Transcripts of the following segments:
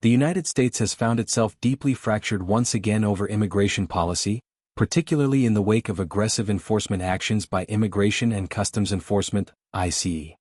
The United States has found itself deeply fractured once again over immigration policy, particularly in the wake of aggressive enforcement actions by Immigration and Customs Enforcement, ICE.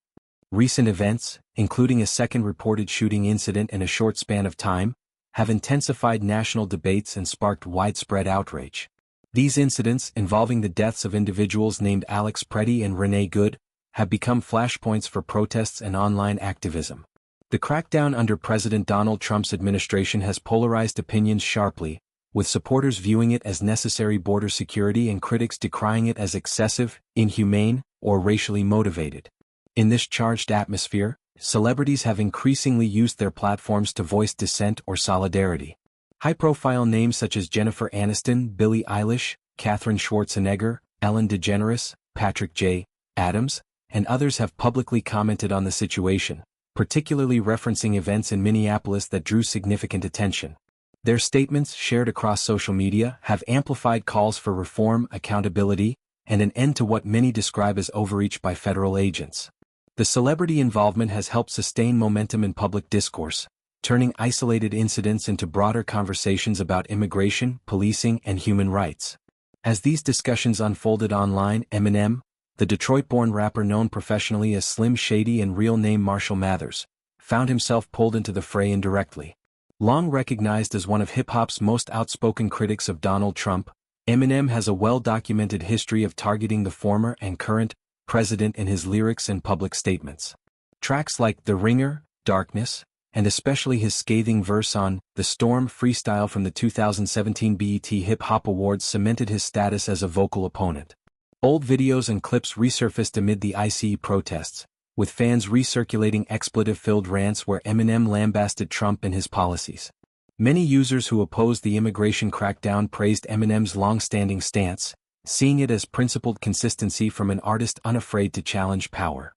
Recent events, including a second reported shooting incident in a short span of time, have intensified national debates and sparked widespread outrage. These incidents, involving the deaths of individuals named Alex Preddy and Renee Good, have become flashpoints for protests and online activism. The crackdown under President Donald Trump's administration has polarized opinions sharply, with supporters viewing it as necessary border security and critics decrying it as excessive, inhumane, or racially motivated. In this charged atmosphere, celebrities have increasingly used their platforms to voice dissent or solidarity. High-profile names such as Jennifer Aniston, Billie Eilish, Katherine Schwarzenegger, Ellen DeGeneres, Patrick J. Adams, and others have publicly commented on the situation, particularly referencing events in Minneapolis that drew significant attention. Their statements, shared across social media, have amplified calls for reform, accountability, and an end to what many describe as overreach by federal agents. The celebrity involvement has helped sustain momentum in public discourse, turning isolated incidents into broader conversations about immigration, policing, and human rights. As these discussions unfolded online, Eminem, the Detroit-born rapper known professionally as Slim Shady and real name Marshall Mathers, found himself pulled into the fray indirectly. Long recognized as one of hip-hop's most outspoken critics of Donald Trump, Eminem has a well-documented history of targeting the former and current president in his lyrics and public statements. Tracks like The Ringer, Darkness, and especially his scathing verse on The Storm freestyle from the 2017 BET Hip Hop Awards cemented his status as a vocal opponent. Old videos and clips resurfaced amid the ICE protests, with fans recirculating expletive-filled rants where Eminem lambasted Trump and his policies. Many users who opposed the immigration crackdown praised Eminem's long-standing stance, seeing it as principled consistency from an artist unafraid to challenge power.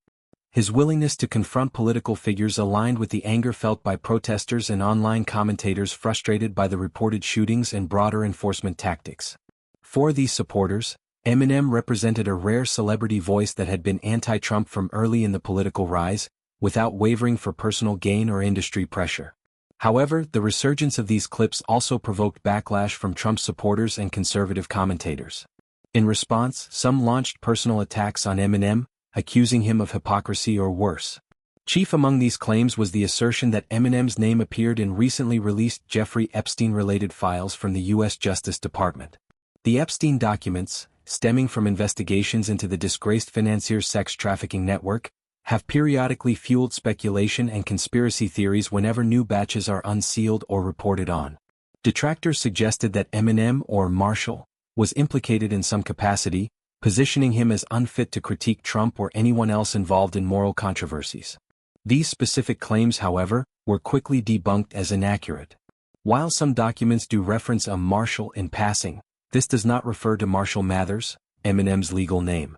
His willingness to confront political figures aligned with the anger felt by protesters and online commentators frustrated by the reported shootings and broader enforcement tactics. For these supporters, Eminem represented a rare celebrity voice that had been anti-Trump from early in the political rise, without wavering for personal gain or industry pressure. However, the resurgence of these clips also provoked backlash from Trump supporters and conservative commentators. In response, some launched personal attacks on Eminem, accusing him of hypocrisy or worse. Chief among these claims was the assertion that Eminem's name appeared in recently released Jeffrey Epstein-related files from the U.S. Justice Department. The Epstein documents, stemming from investigations into the disgraced financier's sex trafficking network, have periodically fueled speculation and conspiracy theories whenever new batches are unsealed or reported on. Detractors suggested that Eminem, or Marshall, was implicated in some capacity, positioning him as unfit to critique Trump or anyone else involved in moral controversies. These specific claims, however, were quickly debunked as inaccurate. While some documents do reference a Marshall in passing, this does not refer to Marshall Mathers, Eminem's legal name.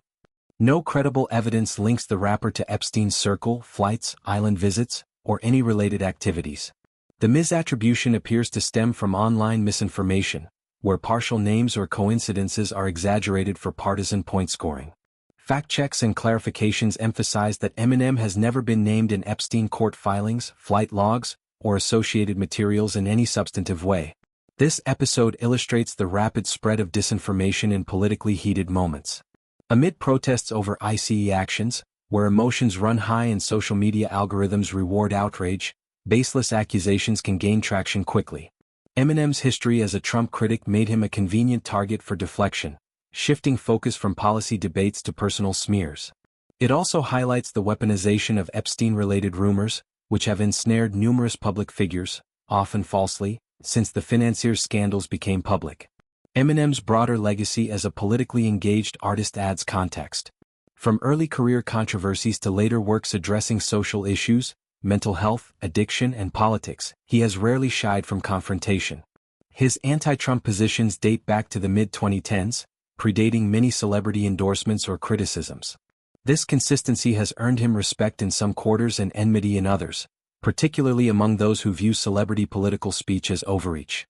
No credible evidence links the rapper to Epstein's circle, flights, island visits, or any related activities. The misattribution appears to stem from online misinformation, where partial names or coincidences are exaggerated for partisan point scoring. Fact checks and clarifications emphasize that Eminem has never been named in Epstein court filings, flight logs, or associated materials in any substantive way. This episode illustrates the rapid spread of disinformation in politically heated moments. Amid protests over ICE actions, where emotions run high and social media algorithms reward outrage, baseless accusations can gain traction quickly. Eminem's history as a Trump critic made him a convenient target for deflection, shifting focus from policy debates to personal smears. It also highlights the weaponization of Epstein-related rumors, which have ensnared numerous public figures, often falsely, since the financier's scandals became public. Eminem's broader legacy as a politically engaged artist adds context. From early career controversies to later works addressing social issues, mental health, addiction, and politics, he has rarely shied from confrontation. His anti-Trump positions date back to the mid-2010s, predating many celebrity endorsements or criticisms. This consistency has earned him respect in some quarters and enmity in others, particularly among those who view celebrity political speech as overreach.